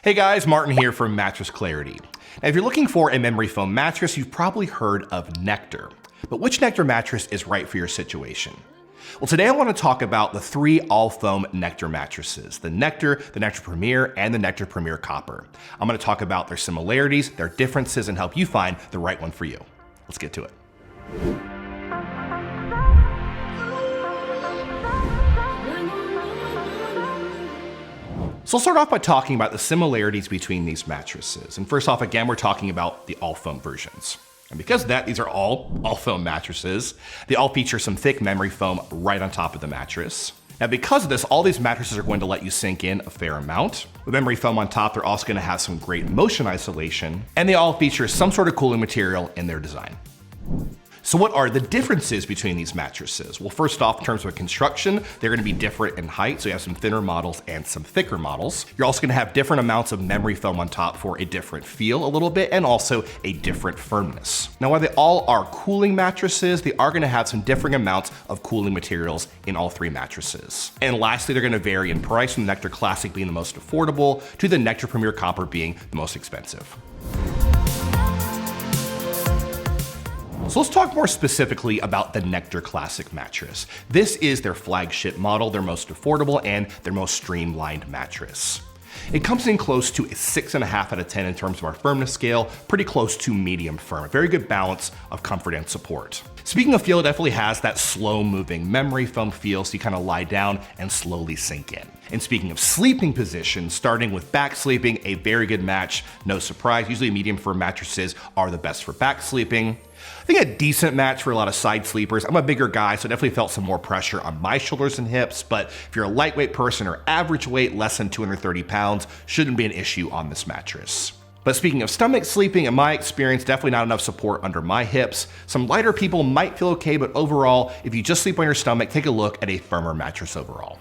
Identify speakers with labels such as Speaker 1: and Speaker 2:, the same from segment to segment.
Speaker 1: Hey guys, Martin here from Mattress Clarity. Now, if you're looking for a memory foam mattress, you've probably heard of Nectar. But which Nectar mattress is right for your situation? Well, today I want to talk about the three all-foam Nectar mattresses, the Nectar Premier, and the Nectar Premier Copper. I'm going to talk about their similarities, their differences, and help you find the right one for you. Let's get to it. So I'll start off by talking about the similarities between these mattresses. And first off, again, we're talking about the all-foam versions. And because of that, these are all foam mattresses. They all feature some thick memory foam right on top of the mattress. Now, because of this, all these mattresses are going to let you sink in a fair amount. With memory foam on top, they're also going to have some great motion isolation, and they all feature some sort of cooling material in their design. So what are the differences between these mattresses? Well, first off, in terms of construction, they're going to be different in height. So you have some thinner models and some thicker models. You're also going to have different amounts of memory foam on top for a different feel a little bit, and also a different firmness. Now, while they all are cooling mattresses, they are going to have some differing amounts of cooling materials in all three mattresses. And lastly, they're going to vary in price, from the Nectar Classic being the most affordable to the Nectar Premier Copper being the most expensive. So let's talk more specifically about the Nectar Classic mattress. This is their flagship model, their most affordable, and their most streamlined mattress. It comes in close to a 6.5 out of 10 in terms of our firmness scale, pretty close to medium firm, a very good balance of comfort and support. Speaking of feel, it definitely has that slow moving memory foam feel, so you kind of lie down and slowly sink in. And speaking of sleeping position, starting with back sleeping, a very good match, no surprise. Usually medium firm mattresses are the best for back sleeping. I think a decent match for a lot of side sleepers. I'm a bigger guy, so I definitely felt some more pressure on my shoulders and hips, but if you're a lightweight person or average weight, less than 230 pounds, shouldn't be an issue on this mattress. But speaking of stomach sleeping, in my experience, definitely not enough support under my hips. Some lighter people might feel okay, but overall, if you just sleep on your stomach, take a look at a firmer mattress overall.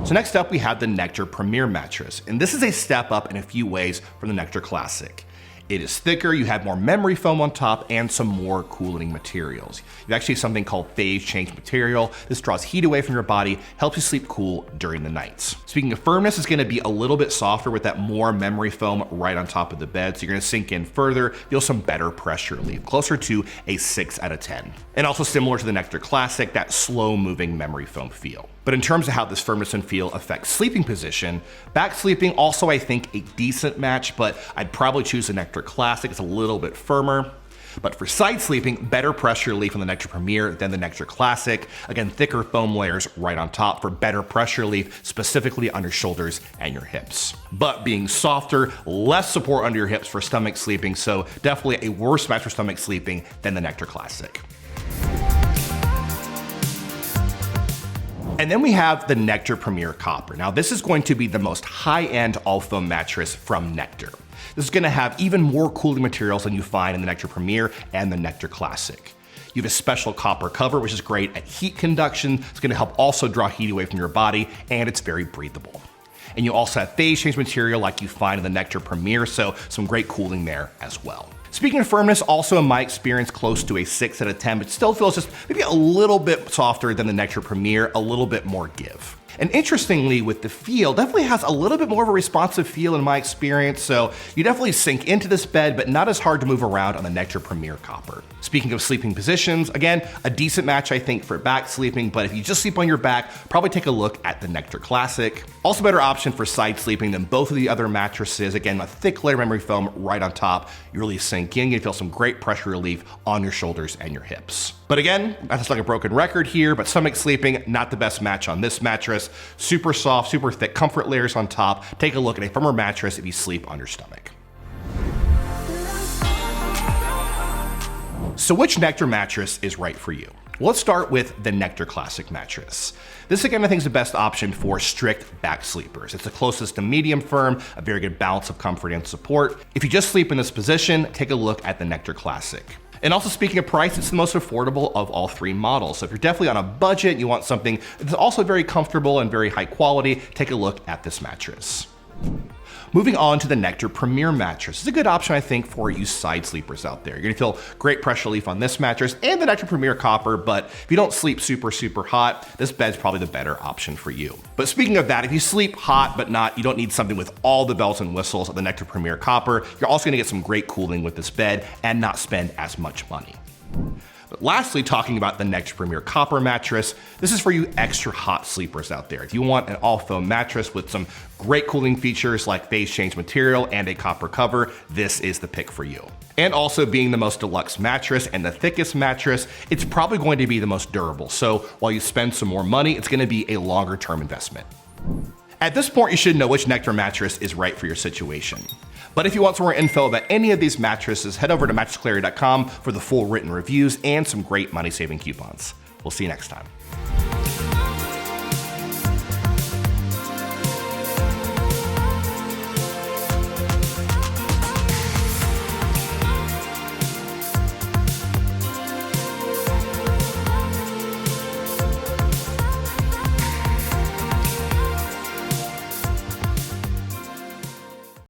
Speaker 1: So next up, we have the Nectar Premier mattress, and this is a step up in a few ways from the Nectar Classic. It is thicker, you have more memory foam on top, and some more cooling materials. You actually have something called phase change material. This draws heat away from your body, helps you sleep cool during the nights. Speaking of firmness, it's gonna be a little bit softer with that more memory foam right on top of the bed, so you're gonna sink in further, feel some better pressure relief, closer to a 6 out of 10. And also similar to the Nectar Classic, that slow moving memory foam feel. But in terms of how this firmness and feel affects sleeping position, back sleeping also I think a decent match, but I'd probably choose the Nectar Classic. It's a little bit firmer. But for side sleeping, better pressure relief on the Nectar Premier than the Nectar Classic. Again, thicker foam layers right on top for better pressure relief, specifically on your shoulders and your hips. But being softer, less support under your hips for stomach sleeping, so definitely a worse match for stomach sleeping than the Nectar Classic. And then we have the Nectar Premier Copper. Now, this is going to be the most high-end all-foam mattress from Nectar. This is going to have even more cooling materials than you find in the Nectar Premier and the Nectar Classic. You have a special copper cover, which is great at heat conduction. It's going to help also draw heat away from your body, and it's very breathable. And you also have phase change material like you find in the Nectar Premier, so some great cooling there as well. Speaking of firmness, also in my experience, close to a 6 out of 10, but still feels just maybe a little bit softer than the Nectar Premier, a little bit more give. And interestingly, with the feel, definitely has a little bit more of a responsive feel in my experience, so you definitely sink into this bed, but not as hard to move around on the Nectar Premier Copper. Speaking of sleeping positions, again, a decent match I think for back sleeping, but if you just sleep on your back, probably take a look at the Nectar Classic. Also better option for side sleeping than both of the other mattresses. Again, a thick layer of memory foam right on top. You really sink in, you feel some great pressure relief on your shoulders and your hips. But again, that's like a broken record here, but stomach sleeping, not the best match on this mattress. Super soft, super thick comfort layers on top. Take a look at a firmer mattress if you sleep on your stomach. So which Nectar mattress is right for you? Well, let's start with the Nectar Classic mattress. This again I think is the best option for strict back sleepers. It's the closest to medium firm, a very good balance of comfort and support. If you just sleep in this position, take a look at the Nectar Classic. And also speaking of price, it's the most affordable of all three models. So if you're definitely on a budget, you want something that's also very comfortable and very high quality, take a look at this mattress. Moving on to the Nectar Premier Mattress. It's a good option, I think, for you side sleepers out there. You're gonna feel great pressure relief on this mattress and the Nectar Premier Copper, but if you don't sleep super hot, this bed's probably the better option for you. But speaking of that, if you sleep hot but you don't need something with all the bells and whistles of the Nectar Premier Copper, you're also gonna get some great cooling with this bed and not spend as much money. But lastly, talking about the Nectar Premier Copper mattress, this is for you extra hot sleepers out there. If you want an all foam mattress with some great cooling features like phase change material and a copper cover, this is the pick for you. And also being the most deluxe mattress and the thickest mattress, it's probably going to be the most durable. So while you spend some more money, it's gonna be a longer term investment. At this point, you should know which Nectar mattress is right for your situation. But if you want some more info about any of these mattresses, head over to mattressclarity.com for the full written reviews and some great money-saving coupons. We'll see you next time.